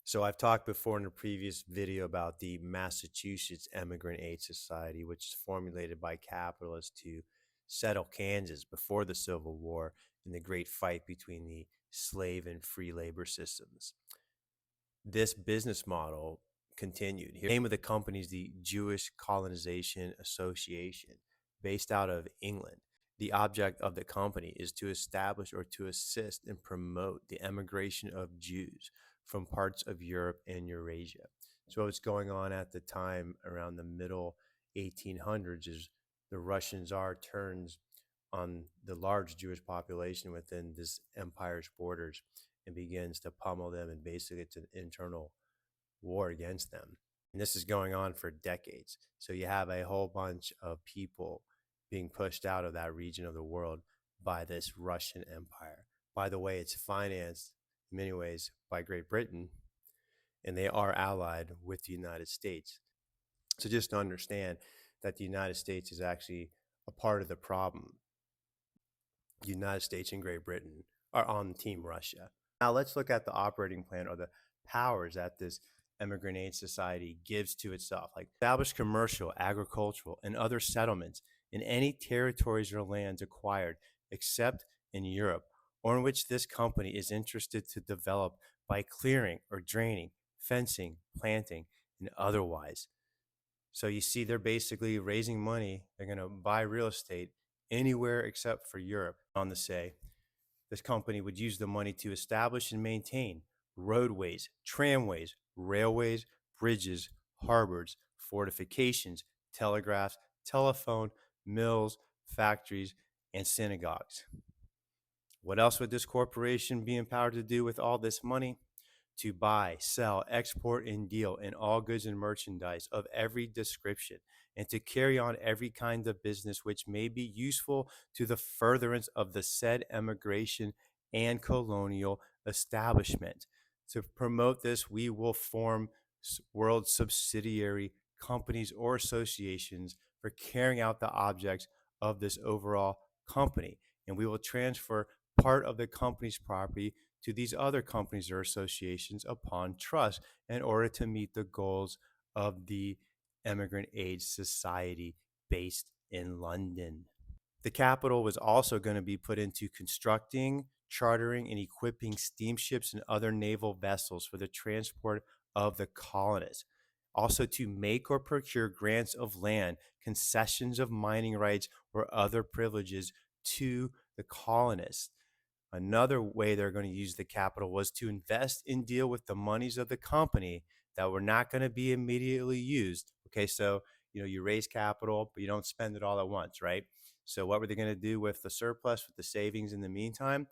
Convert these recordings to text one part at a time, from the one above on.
So I've talked before in a previous video about the Massachusetts Immigrant Aid Society, which is formulated by capitalists to settle Kansas before the Civil War in the great fight between the slave and free labor systems. This business model continued. The name of the company is the Jewish Colonization Association, based out of England. The object of the company is to establish or to assist and promote the emigration of Jews from parts of Europe and Eurasia. So what's going on at the time around the middle 1800s is the Russian Tsar turns on the large Jewish population within this empire's borders and begins to pummel them, and basically it's an internal war against them. And this is going on for decades. So you have a whole bunch of people being pushed out of that region of the world by this Russian empire. By the way, it's financed in many ways by Great Britain, and they are allied with the United States. So just to understand that the United States is actually a part of the problem. The United States and Great Britain are on Team Russia. Now let's look at the operating plan, or the powers that this Immigrant Aid Society gives to itself, like establish commercial, agricultural, and other settlements in any territories or lands acquired except in Europe, or in which this company is interested to develop by clearing or draining, fencing, planting, and otherwise. So you see, they're basically raising money. They're going to buy real estate anywhere except for Europe. On the say, this company would use the money to establish and maintain roadways, tramways, railways, bridges, harbors, fortifications, telegraphs, telephone, mills, factories, and synagogues. What else would this corporation be empowered to do with all this money? To buy, sell, export, and deal in all goods and merchandise of every description, and to carry on every kind of business which may be useful to the furtherance of the said emigration and colonial establishment. To promote this, we will form world subsidiary companies or associations for carrying out the objects of this overall company, and we will transfer part of the company's property to these other companies or associations upon trust in order to meet the goals of the Immigrant Aid Society based in London. The capital was also going to be put into constructing, chartering, and equipping steamships and other naval vessels for the transport of the colonists. Also to make or procure grants of land, concessions of mining rights, or other privileges to the colonists. Another way they're going to use the capital was to invest and deal with the monies of the company that were not going to be immediately used. Okay, so you raise capital, but you don't spend it all at once, right? So what were they going to do with the surplus, with the savings in the meantime?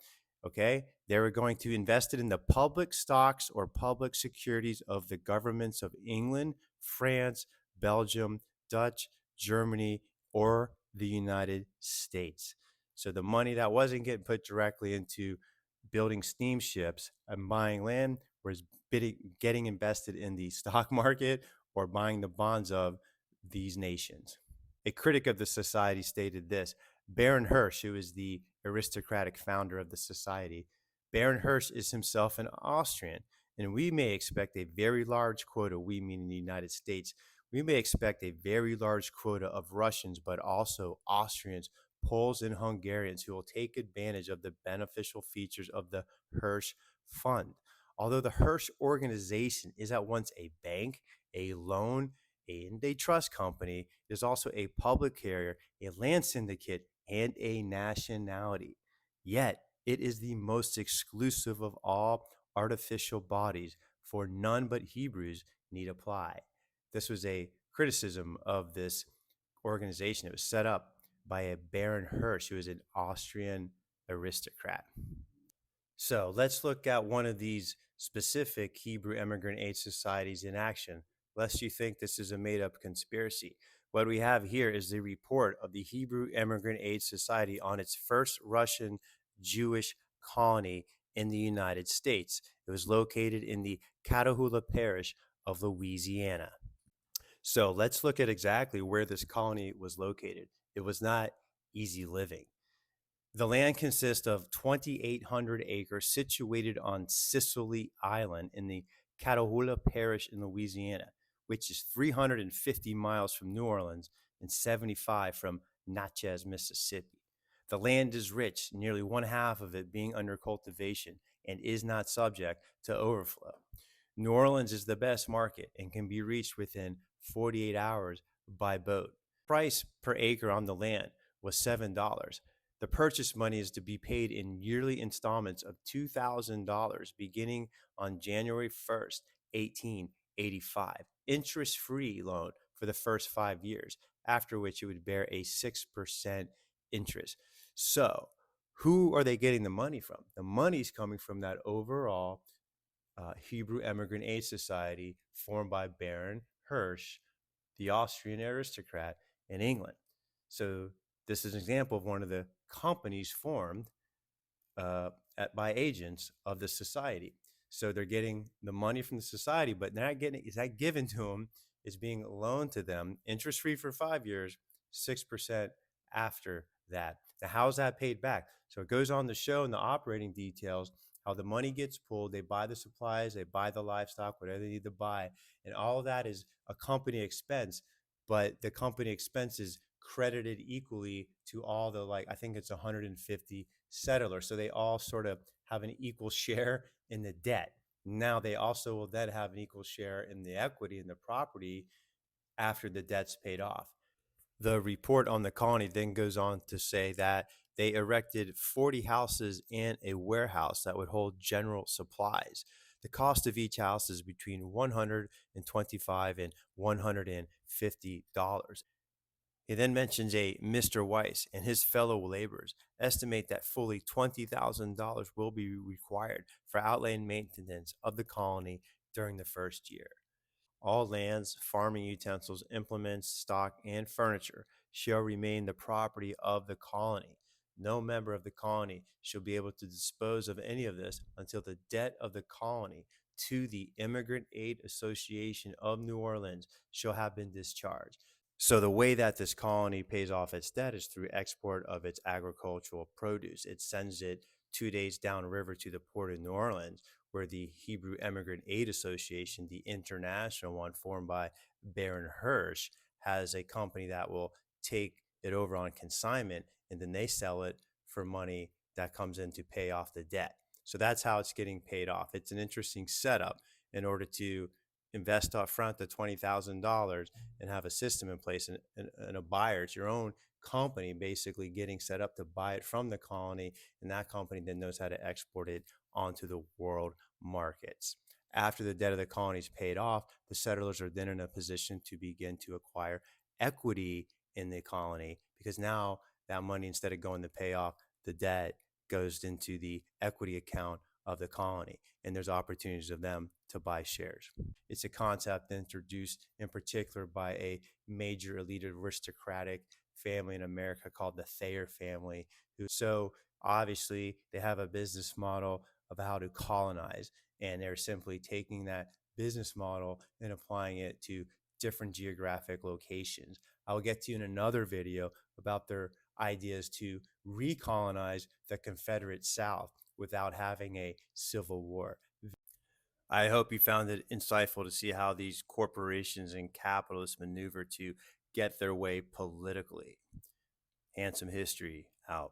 Okay, they were going to invest it in the public stocks or public securities of the governments of England, France, Belgium, Dutch, Germany, or the United States. So the money that wasn't getting put directly into building steamships and buying land was getting invested in the stock market or buying the bonds of these nations. A critic of the society stated this: Baron Hirsch, who is the aristocratic founder of the society, Baron Hirsch is himself an Austrian, and we may expect a very large quota, we meaning the United States, we may expect a very large quota of Russians, but also Austrians, Poles, and Hungarians who will take advantage of the beneficial features of the Hirsch Fund. Although the Hirsch organization is at once a bank, a loan, and a trust company, it is also a public carrier, a land syndicate, and a nationality. Yet, it is the most exclusive of all artificial bodies, for none but Hebrews need apply. This was a criticism of this organization. It was set up by a Baron Hirsch, who is an Austrian aristocrat. So let's look at one of these specific Hebrew Immigrant Aid Societies in action, lest you think this is a made-up conspiracy. What we have here is the report of the Hebrew Immigrant Aid Society on its first Russian Jewish colony in the United States. It was located in the Catahoula Parish of Louisiana. So let's look at exactly where this colony was located. It was not easy living. The land consists of 2,800 acres situated on Sicily Island in the Catahoula Parish in Louisiana, which is 350 miles from New Orleans and 75 from Natchez, Mississippi. The land is rich, nearly one half of it being under cultivation and is not subject to overflow. New Orleans is the best market and can be reached within 48 hours by boat. Price per acre on the land was $7. The purchase money is to be paid in yearly installments of $2,000 beginning on January 1st, 1885. Interest free loan for the first 5 years, after which it would bear a 6% interest. So, who are they getting the money from? The money's coming from that overall Hebrew Immigrant Aid Society formed by Baron Hirsch, the Austrian aristocrat in England. So this is an example of one of the companies formed by agents of the society. So they're getting the money from the society, but they're not getting it. Is that given to them? Is being loaned to them, interest free for 5 years, 6% after that. Now, how's that paid back? So it goes on to show in the operating details how the money gets pulled. They buy the supplies, they buy the livestock, whatever they need to buy, and all of that is a company expense. But the company expense is credited equally to all the, like, I think it's 150 settlers. So they all sort of have an equal share in the debt. Now they also will then have an equal share in the equity in the property after the debt's paid off. The report on the colony then goes on to say that they erected 40 houses and a warehouse that would hold general supplies. The cost of each house is between $125 and $150. He then mentions a Mr. Weiss and his fellow laborers estimate that fully $20,000 will be required for outlay and maintenance of the colony during the first year. All lands, farming utensils, implements, stock, and furniture shall remain the property of the colony. No member of the colony shall be able to dispose of any of this until the debt of the colony to the Immigrant Aid Association of New Orleans shall have been discharged. So the way that this colony pays off its debt is through export of its agricultural produce. It sends it 2 days downriver to the port of New Orleans, where the Hebrew Immigrant Aid Association, the international one formed by Baron Hirsch, has a company that will take it over on consignment, and then they sell it for money that comes in to pay off the debt. So that's how it's getting paid off. It's an interesting setup in order to invest up front the $20,000 and have a system in place and a buyer. It's your own company basically getting set up to buy it from the colony, and that company then knows how to export it onto the world markets. After the debt of the colony is paid off, the settlers are then in a position to begin to acquire equity in the colony, because now that money, instead of going to pay off the debt, goes into the equity account of the colony, and there's opportunities of them to buy shares. It's a concept introduced in particular by a major elite aristocratic family in America called the Thayer family. So obviously they have a business model of how to colonize, and they're simply taking that business model and applying it to different geographic locations. I'll get to you in another video about their ideas to recolonize the Confederate South without having a civil war. I hope you found it insightful to see how these corporations and capitalists maneuver to get their way politically. Handsome History out.